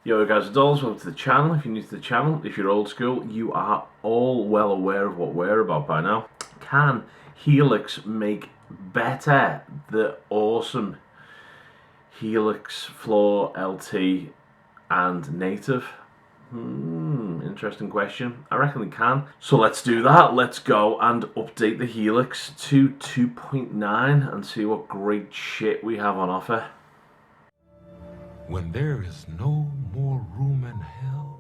Yo guys, it's Dolls, welcome to the channel. If you're new to the channel, if you're old school, you are all well aware of what we're about by now. Can Helix make better the awesome Helix Floor LT and Native? Interesting question. I reckon they can. So let's do that. Let's go and update the Helix to 2.9 and see what great shit we have on offer. When there is no more room in hell,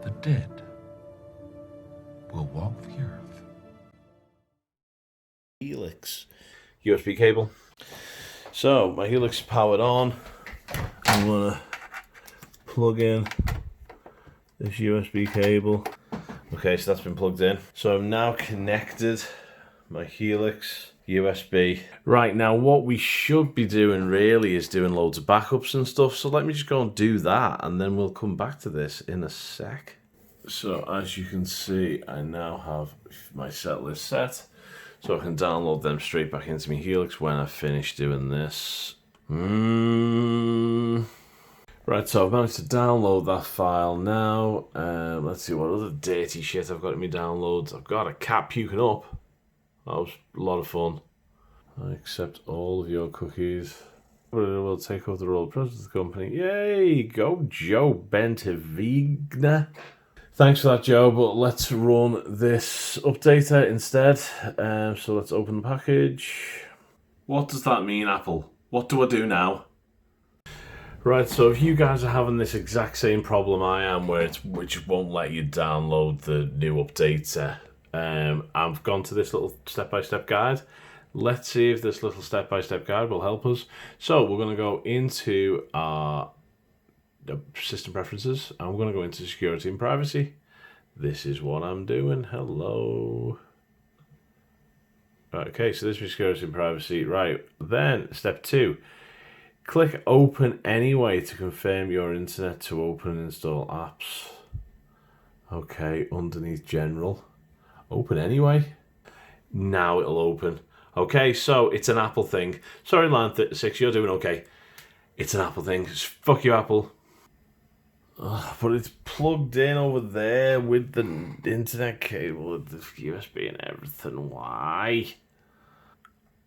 the dead will walk the earth. Helix USB cable. So my Helix is powered on. I'm gonna plug in this USB cable. Okay, so that's been plugged in. So I'm now connected my Helix USB. Right, now what we should be doing really is doing loads of backups and stuff. So let me just go and do that and then we'll come back to this in a sec. So as you can see, I now have my set list set. So I can download them straight back into my Helix when I finish doing this. Right, so I've managed to download that file now. Let's see what other dirty shit I've got in my downloads. I've got a cat puking up. That was a lot of fun. I accept all of your cookies. We'll take over the role of president of the company. Yay! Go Joe Bentevigna. Thanks for that, Joe, but let's run this updater instead. So let's open the package. What does that mean, Apple? What do I do now? Right, so if you guys are having this exact same problem I am, where which won't let you download the new updater, I've gone to this little step-by-step guide. Let's see if this little step-by-step guide will help us. So we're going to go into our system preferences, and we're going to go into security and privacy. This is what I'm doing. Hello. Right, okay, so this is security and privacy. Right, then step 2. Click open anyway to confirm your internet to open and install apps. Okay, underneath general. Open anyway. Now it'll open. Okay, so it's an Apple thing. Sorry, line 6, you're doing okay. It's an Apple thing. Fuck you, Apple. But it's plugged in over there with the internet cable, with the USB and everything. Why?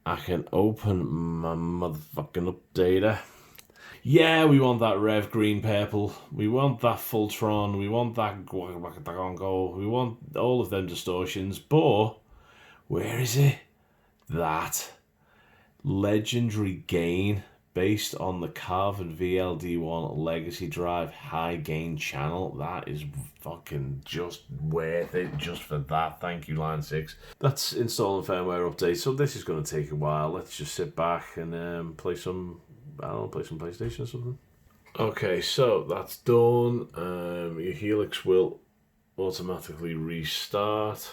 I can open my motherfucking updater. Yeah, we want that Rev Green Purple. We want that Fultron. We want that Go. We want all of them distortions. But where is it? That legendary gain based on the Carvin VLD1 Legacyy Drive high gain channel. That is fucking just worth it just for that. Thank you, line 6. That's installing firmware update. So this is going to take a while. Let's just sit back and play some, I don't know, play some PlayStation or something. Okay, so that's done. Your Helix will automatically restart.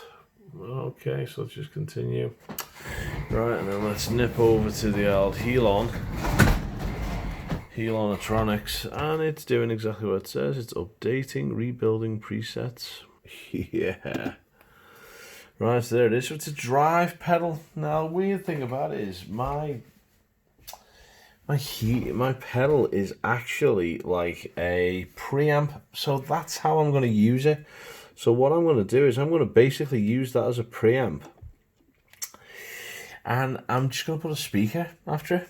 Okay, so let's just continue. Right, and then let's nip over to the old Helonetronics, and it's doing exactly what it says. It's updating, rebuilding presets. Yeah. Right, so there it is. So it's a drive pedal. Now, the weird thing about it is my pedal is actually like a preamp. So that's how I'm going to use it. So what I'm going to do is I'm going to basically use that as a preamp. And I'm just going to put a speaker after it.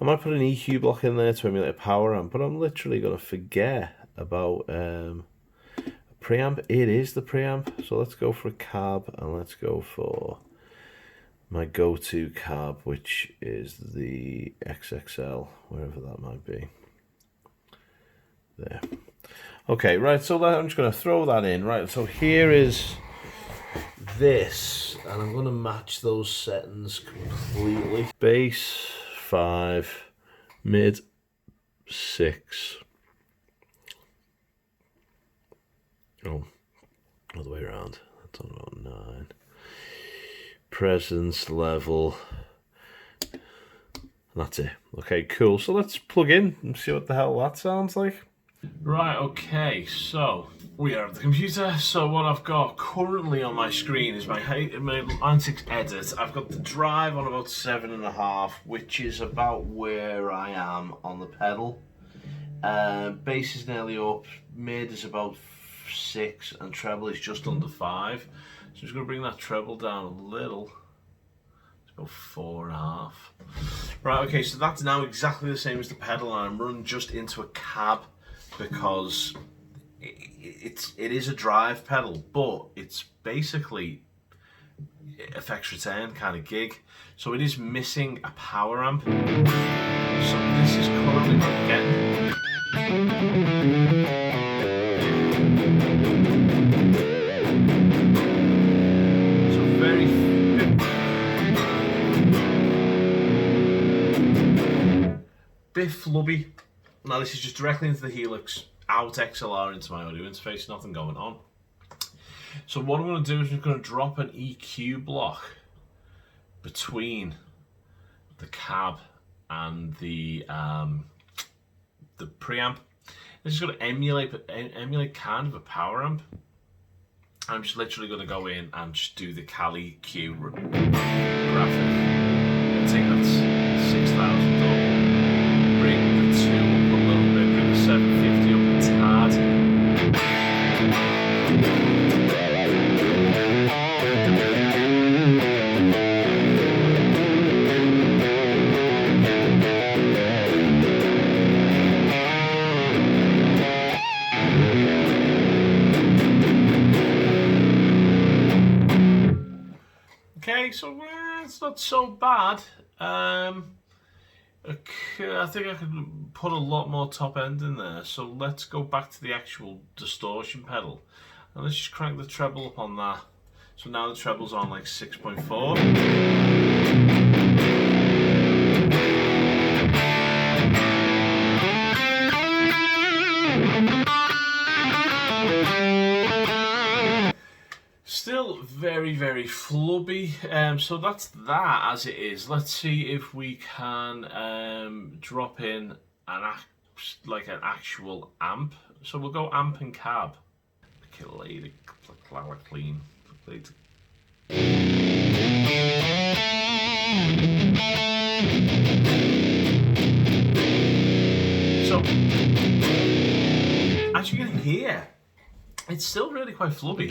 I might put an EQ block in there to emulate a power amp, but I'm literally going to forget about a preamp. It is the preamp. So let's go for a cab, and let's go for my go-to cab, which is the XXL, wherever that might be. There. Okay, right, so I'm just going to throw that in. Right, so here is this, and I'm going to match those settings completely. Bass 5, mid 6. Oh, other way around. That's on about 9. Presence level. That's it. Okay, cool. So let's plug in and see what the hell that sounds like. Right, okay, so We are at the computer, so what I've got currently on my screen is my Helix edit. I've got the drive on about 7.5, which is about where I am on the pedal. Bass is nearly up, mid is about 6, and treble is just under 5. So I'm just going to bring that treble down a little. It's about 4.5. Right, okay, so that's now exactly the same as the pedal, and I'm running just into a cab because it is a drive pedal, but it's basically effects return kind of gig. So it is missing a power amp. So this is currently what I'm getting. So very bit flubby. Now this is just directly into the Helix. Out XLR into my audio interface, nothing going on. So what I'm going to do is I'm going to drop an EQ block between the cab and the preamp. This is going to emulate kind of a power amp. I'm just literally going to go in and just do the Cali Q graphic. I think that's 6,000 up. Bring the 2 up a little bit. Bring the 750 up a tad. Okay, so it's not so bad. Okay, I think I could put a lot more top end in there. So let's go back to the actual distortion pedal. And let's just crank the treble up on that. So now the treble's on like 6.4. Still very, very flubby. So that's that as it is. Let's see if we can drop in an actual amp. So we'll go amp and cab. Clean. So as you can hear, it's still really quite flubby.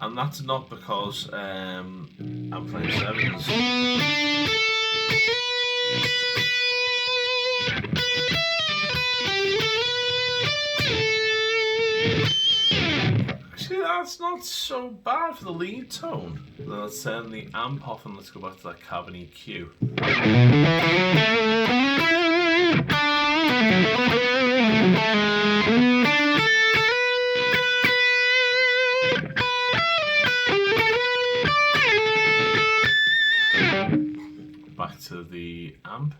And that's not because I'm playing sevens. That's not so bad for the lead tone. Let's turn the amp off and let's go back to that Carvin EQ. Back to the amp.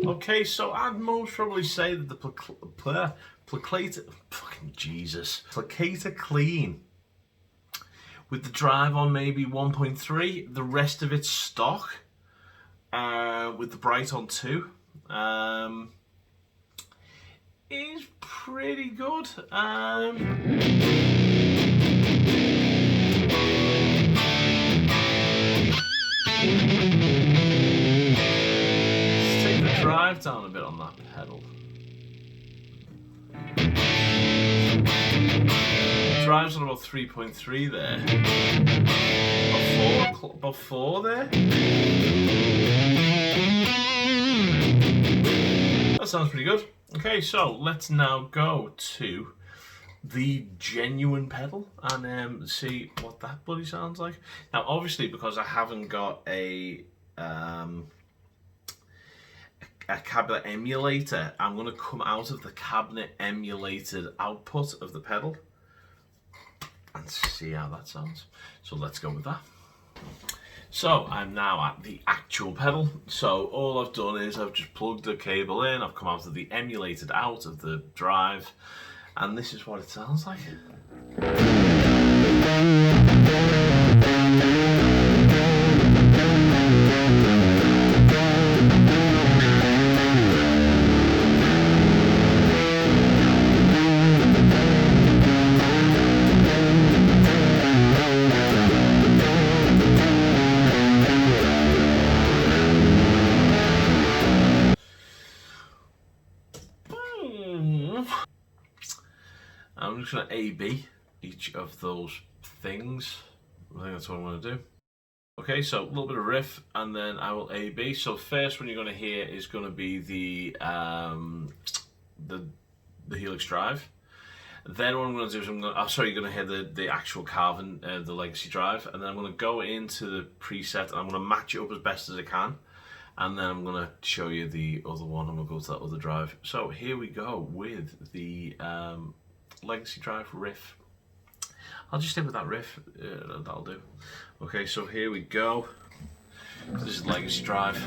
Okay, so I'd most probably say that the placator clean with the drive on maybe 1.3, the rest of it's stock with the bright on 2 is pretty good. Drive down a bit on that pedal. Drive's on about 3.3 there. About 4 there. That sounds pretty good. Okay, so let's now go to the genuine pedal and see what that bloody sounds like. Now, obviously, because I haven't got a cabinet emulator, I'm going to come out of the cabinet emulated output of the pedal and see how that sounds. So let's go with that. So I'm now at the actual pedal. So all I've done is I've just plugged the cable in, I've come out of the emulated out of the drive, and this is what it sounds like. I'm just going to A-B each of those things. I think that's what I'm going to do. Okay, so a little bit of riff, and then I will A-B. So first one you're going to hear is going to be the Helix Drive. Then what I'm going to do is you're going to hear the actual Carvin, the Legacyy Drive, and then I'm going to go into the preset and I'm going to match it up as best as I can. And then I'm going to show you the other one, and we'll go to that other drive. So here we go with the Legacyy Drive riff. I'll just stick with that riff, that'll do. Okay, so here we go. This is Legacyy Drive.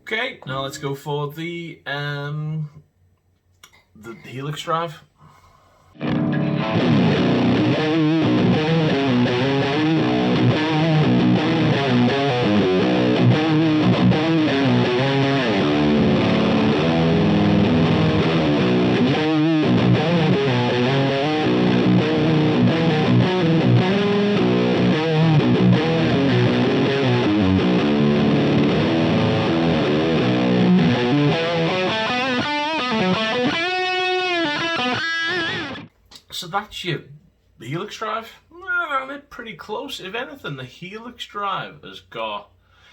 Okay, now let's go for the Helix Drive. So that's the Helix Drive. They're pretty close. If anything, the Helix Drive has got,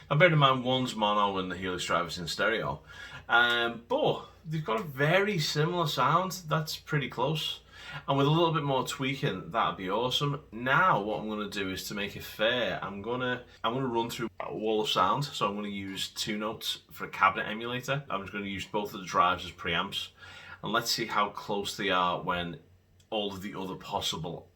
now bear in mind one's mono and the Helix Drive is in stereo, but they've got a very similar sound. That's pretty close. And with a little bit more tweaking, that'd be awesome. Now what I'm going to do is, to make it fair, I'm gonna run through a wall of sound. So I'm going to use 2 notes for a cabinet emulator. I'm just going to use both of the drives as preamps, and let's see how close they are when all of the other possible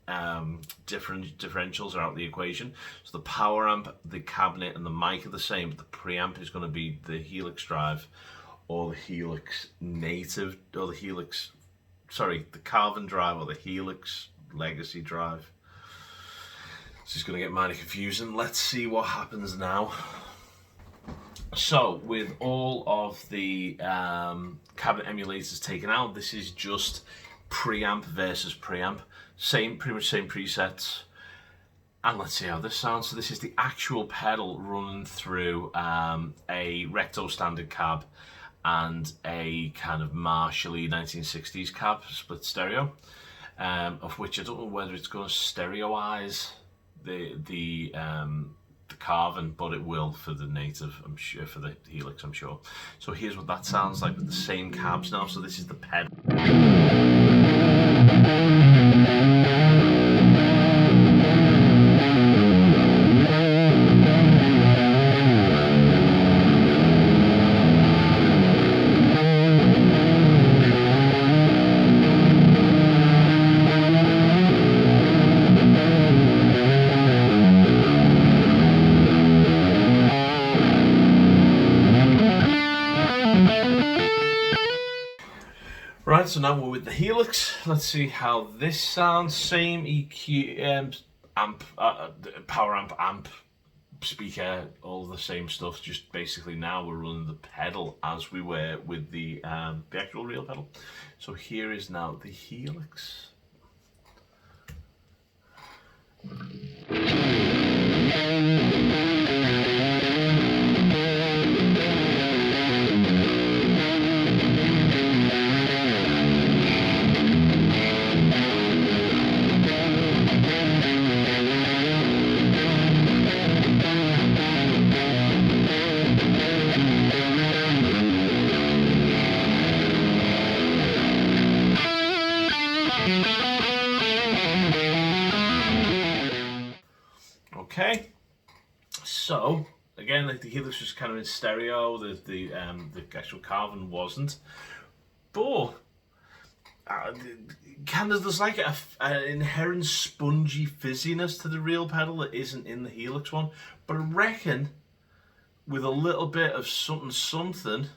differentials are out of the equation. So the power amp, the cabinet, and the mic are the same, but the preamp is going to be the Helix Drive, or the Helix native, or the Helix, sorry, the Carvin Drive, or the Helix Legacyy Drive. This is going to get mighty confusing. Let's see what happens now. So with all of the cabinet emulators taken out, this is just preamp versus preamp, pretty much same presets, and let's see how this sounds. So this is the actual pedal running through a Recto standard cab and a kind of Marshall-y 1960s cab split stereo, of which I don't know whether it's going to stereoize the Carvin, but it will for the native, I'm sure, for the Helix, I'm sure. So here's what that sounds like with the same cabs now. So this is the pedal. Right, so now we're with the Helix. Let's see how this sounds. Same EQ, amp, power amp, speaker, all the same stuff. Just basically now we're running the pedal as we were with the actual real pedal. So here is now the Helix. Okay, so again, like the Helix was kind of in stereo, the actual Carvin wasn't, but there's like an inherent spongy fizziness to the real pedal that isn't in the Helix one. But I reckon with a little bit of something,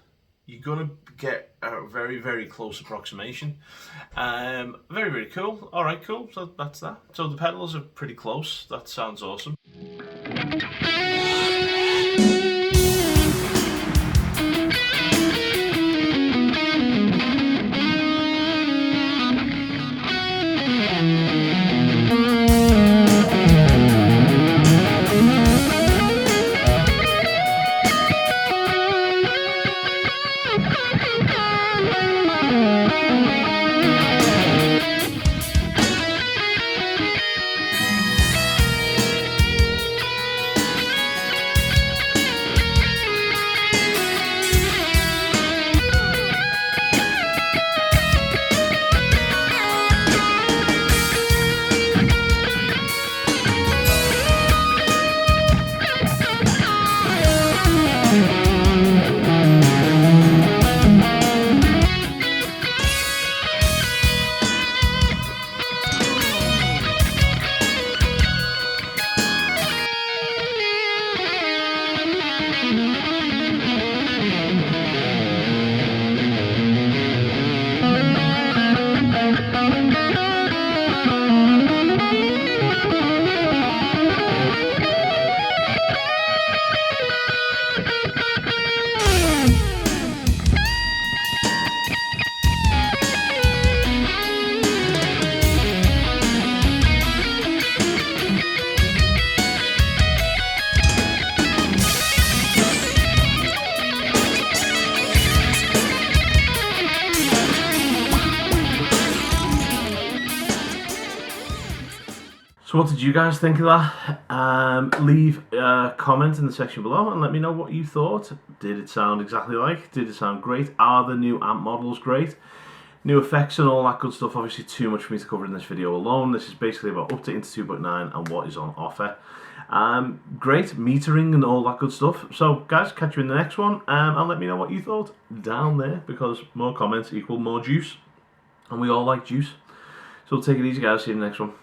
you're gonna get a very, very close approximation. Very, very cool. All right, cool. So that's that. So the pedals are pretty close. That sounds awesome. So what did you guys think of that? Leave a comment in the section below and let me know what you thought. Did it sound exactly like? Did it sound great? Are the new amp models great? New effects and all that good stuff. Obviously too much for me to cover in this video alone. This is basically about updating to 2.9 and what is on offer. Great metering and all that good stuff. So guys, catch you in the next one and let me know what you thought down there, because more comments equal more juice and we all like juice. So take it easy guys, see you in the next one.